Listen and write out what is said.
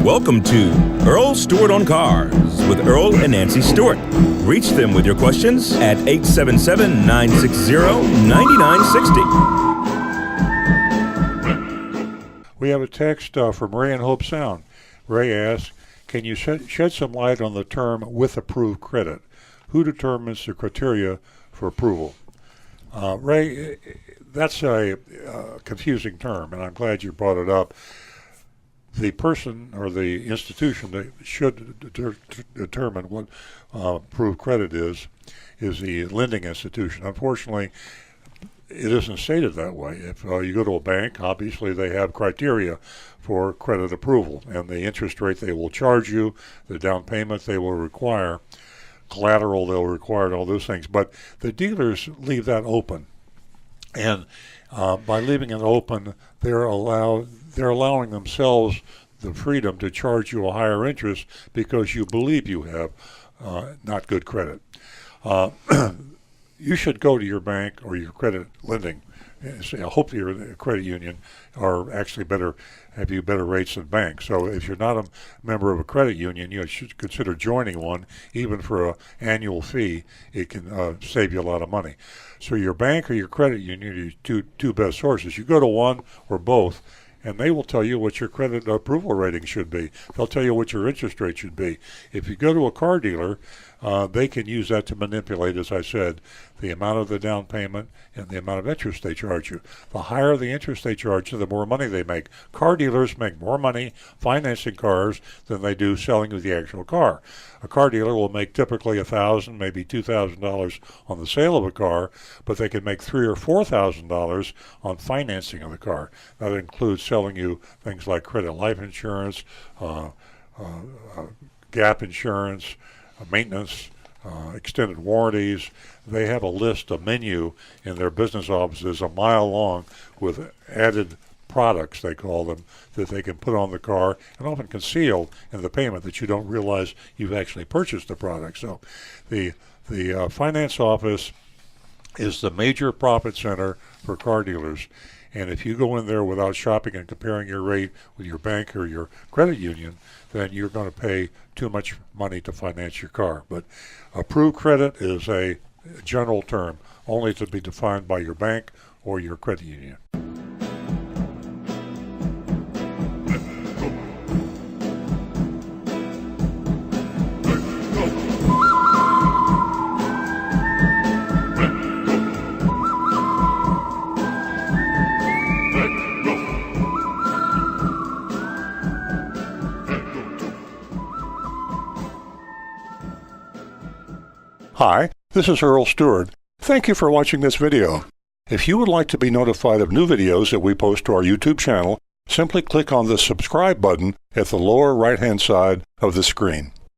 Welcome to Earl Stewart on Cars with Earl and Nancy Stewart. Reach them with your questions at 877-960-9960. We have a text from Ray in Hope Sound. Ray asks, can you shed some light on the term with approved credit? Who determines the criteria for approval? Ray, that's a confusing term, and I'm glad you brought it up. The person or the institution that should determine what approved credit is the lending institution. Unfortunately, it isn't stated that way. If you go to a bank, obviously they have criteria for credit approval, and the interest rate they will charge you, the down payment they will require, collateral they'll require, and all those things. But the dealers leave that open, and by leaving it open, they're allowing themselves the freedom to charge you a higher interest because you believe you have not good credit. You should go to your bank or your credit lending and say, I hope your credit union are actually have you better rates than banks. So if you're not a member of a credit union, you should consider joining one. Even for an annual fee, it can save you a lot of money. So your bank or your credit union are your two best sources. You go to one or both, and they will tell you what your credit approval rating should be. They'll tell you what your interest rate should be. If you go to a car dealer, they can use that to manipulate, as I said, the amount of the down payment and the amount of interest they charge you. The higher the interest they charge you, the more money they make. Car dealers make more money financing cars than they do selling you the actual car. A car dealer will make typically $1,000, maybe $2,000 on the sale of a car, but they can make $3,000 or $4,000 on financing of the car. That includes selling you things like credit life insurance, gap insurance, maintenance, extended warranties. They have a list, a menu in their business offices a mile long with added products, they call them, that they can put on the car and often concealed in the payment that you don't realize you've actually purchased the product. So the finance office is the major profit center for car dealers. And if you go in there without shopping and comparing your rate with your bank or your credit union, then you're going to pay too much money to finance your car. But approved credit is a general term, only to be defined by your bank or your credit union. Hi, this is Earl Stewart. Thank you for watching this video. If you would like to be notified of new videos that we post to our YouTube channel, simply click on the subscribe button at the lower right-hand side of the screen.